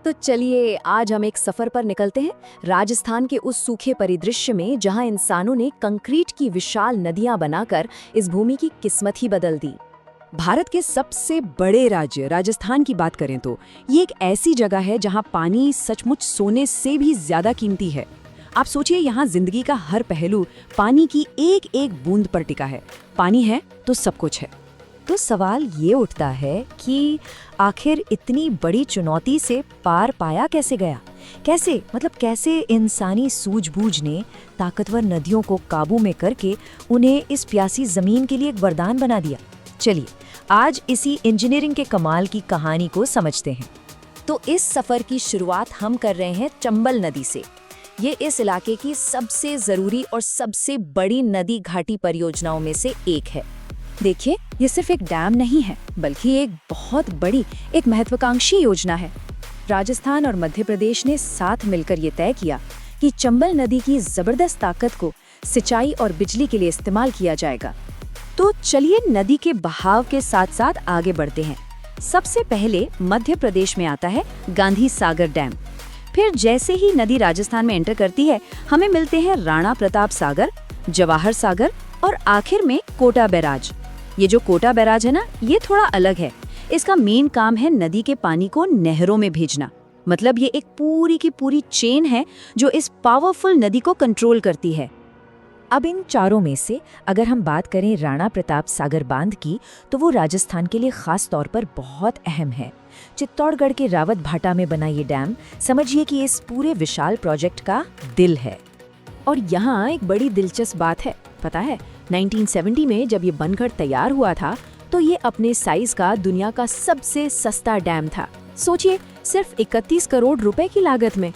तो चलिए आज हम एक सफर पर निकलते हैं राजस्थान के उस सूखे परिदृश्य में जहां इंसानों ने कंक्रीट की विशाल नदियां बनाकर इस भूमि की किस्मत ही बदल दी। भारत के सबसे बड़े राज्य राजस्थान की बात करें तो ये एक ऐसी जगह है जहां पानी सचमुच सोने से भी ज्यादा कीमती है। आप सोचिए, यहाँ जिंदगी का हर पहलू पानी की एक एक बूंद पर टिका है। पानी है तो सब कुछ है। तो सवाल ये उठता है कि आखिर इतनी बड़ी चुनौती से पार पाया कैसे गया? कैसे इंसानी सूझबूझ ने ताकतवर नदियों को काबू में करके उन्हें इस प्यासी जमीन के लिए एक वरदान बना दिया। चलिए आज इसी इंजीनियरिंग के कमाल की कहानी को समझते हैं। तो इस सफर की शुरुआत हम कर रहे हैं चंबल नदी से। ये इस इलाके की सबसे जरूरी और सबसे बड़ी नदी घाटी परियोजनाओं में से एक है। देखिए, ये सिर्फ एक डैम नहीं है बल्कि एक बहुत बड़ी, एक महत्वाकांक्षी योजना है। राजस्थान और मध्य प्रदेश ने साथ मिलकर ये तय किया कि चंबल नदी की जबरदस्त ताकत को सिंचाई और बिजली के लिए इस्तेमाल किया जाएगा। तो चलिए नदी के बहाव के साथ साथ आगे बढ़ते हैं। सबसे पहले मध्य प्रदेश में आता है गांधी सागर डैम। फिर जैसे ही नदी राजस्थान में एंटर करती है, हमें मिलते हैं राणा प्रताप सागर, जवाहर सागर और आखिर में कोटा बैराज। ये जो कोटा बैराज है ना, ये थोड़ा अलग है। इसका मेन काम है नदी के पानी को नहरों में भेजना। मतलब ये एक पूरी की पूरी चेन है जो इस पावरफुल नदी को कंट्रोल करती है। अब इन चारों में से अगर हम बात करें राणा प्रताप सागर बांध की, तो वो राजस्थान के लिए खास तौर पर बहुत अहम है। चित्तौड़गढ़ के रावत भाटा में बना ये डैम समझिए कि इस पूरे विशाल प्रोजेक्ट का दिल है। और यहाँ एक बड़ी दिलचस्प बात है, पता है 1970 में जब ये बनकर तैयार हुआ था तो ये अपने साइज का दुनिया का सबसे सस्ता डैम था। सोचिए, सिर्फ 31 करोड़ रुपए की लागत में।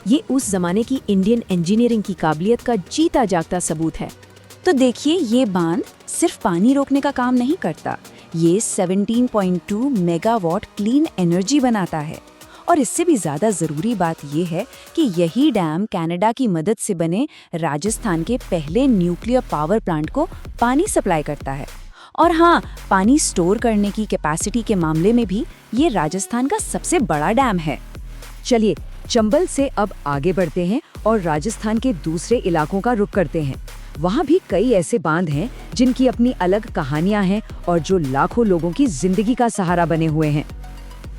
ये उस जमाने की इंडियन इंजीनियरिंग की काबिलियत का जीता जागता सबूत है। तो देखिए, ये बांध सिर्फ पानी रोकने का काम नहीं करता, ये 17.2 मेगावाट क्लीन एनर्जी बनाता है। और इससे भी ज्यादा जरूरी बात ये है कि यही डैम कनाडा की मदद से बने राजस्थान के पहले न्यूक्लियर पावर प्लांट को पानी सप्लाई करता है। और हाँ, पानी स्टोर करने की कैपेसिटी के मामले में भी ये राजस्थान का सबसे बड़ा डैम है। चलिए चंबल से अब आगे बढ़ते हैं और राजस्थान के दूसरे इलाकों का रुख करते हैं। वहाँ भी कई ऐसे बांध हैं जिनकी अपनी अलग कहानियां हैं और जो लाखों लोगों की जिंदगी का सहारा बने हुए हैं।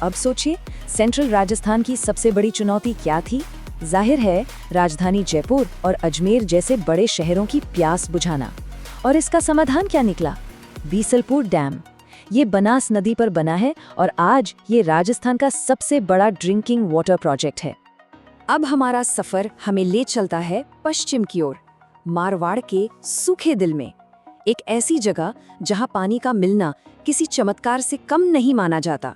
अब सोचिए, सेंट्रल राजस्थान की सबसे बड़ी चुनौती क्या थी? जाहिर है राजधानी जयपुर और अजमेर जैसे बड़े शहरों की प्यास बुझाना। और इसका समाधान क्या निकला? बीसलपुर डैम। ये बनास नदी पर बना है और आज ये राजस्थान का सबसे बड़ा ड्रिंकिंग वाटर प्रोजेक्ट है। अब हमारा सफर हमें ले चलता है पश्चिम की ओर, मारवाड़ के सूखे दिल में। एक ऐसी जगह जहां पानी का मिलना किसी चमत्कार से कम नहीं माना जाता।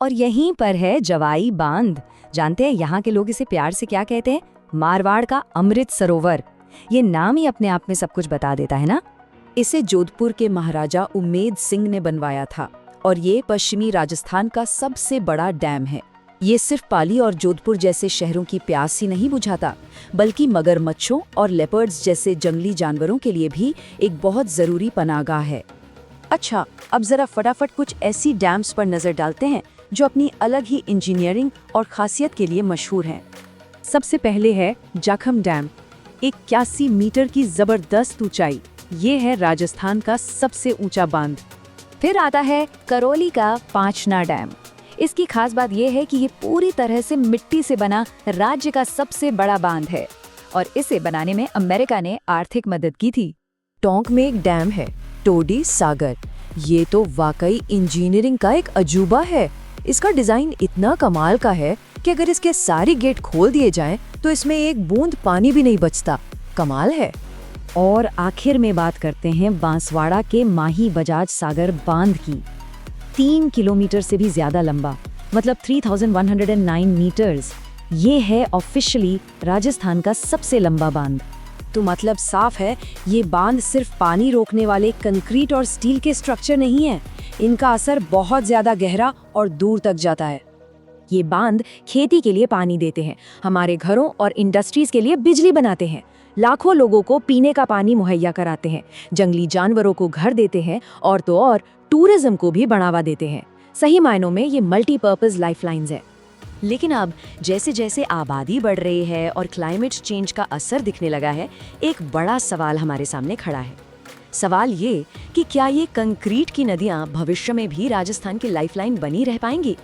और यहीं पर है जवाई बांध। जानते हैं यहाँ के लोग इसे प्यार से क्या कहते हैं? मारवाड़ का अमृत सरोवर। ये नाम ही अपने आप में सब कुछ बता देता है ना। इसे जोधपुर के महाराजा उम्मेद सिंह ने बनवाया था और ये पश्चिमी राजस्थान का सबसे बड़ा डैम है। ये सिर्फ पाली और जोधपुर जैसे शहरों की प्यास ही नहीं बुझाता, बल्कि मगरमच्छों और लेपर्ड्स जैसे जंगली जानवरों के लिए भी एक बहुत जरूरी पनाहगाह है। अच्छा, अब जरा फटाफट कुछ ऐसी डैम्स पर नजर डालते हैं जो अपनी अलग ही इंजीनियरिंग और खासियत के लिए मशहूर हैं। सबसे पहले है जाखम डैम, 81 मीटर की जबरदस्त ऊंचाई। ये है राजस्थान का सबसे ऊंचा बांध। फिर आता है करौली का पांचना डैम। इसकी खास बात यह है कि ये पूरी तरह से मिट्टी से बना राज्य का सबसे बड़ा बांध है और इसे बनाने में अमेरिका ने आर्थिक मदद की थी। टोंक में एक डैम है, टोडी सागर। ये तो वाकई इंजीनियरिंग का एक अजूबा है। इसका डिजाइन इतना कमाल का है कि अगर इसके सारे गेट खोल दिए जाएं तो इसमें एक बूंद पानी भी नहीं बचता। कमाल है। और आखिर में बात करते हैं बांसवाड़ा के माही बजाज सागर बांध की। 3 किलोमीटर से भी ज्यादा लंबा, मतलब 3109 मीटर्स। ये है ऑफिशियली राजस्थान का सबसे लंबा बांध। तो मतलब साफ है, ये बांध सिर्फ पानी रोकने वाले कंक्रीट और स्टील के स्ट्रक्चर नहीं है, इनका असर बहुत ज्यादा गहरा और दूर तक जाता है। ये बांध खेती के लिए पानी देते हैं, हमारे घरों और इंडस्ट्रीज के लिए बिजली बनाते हैं, लाखों लोगों को पीने का पानी मुहैया कराते हैं, जंगली जानवरों को घर देते हैं और टूरिज्म को भी बढ़ावा देते हैं। सही मायनों में ये मल्टीपर्पज लाइफलाइंस है। लेकिन अब जैसे जैसे आबादी बढ़ रही है और क्लाइमेट चेंज का असर दिखने लगा है, एक बड़ा सवाल हमारे सामने खड़ा है। सवाल ये कि क्या ये कंक्रीट की नदियां भविष्य में भी राजस्थान की लाइफलाइन बनी रह पाएंगी?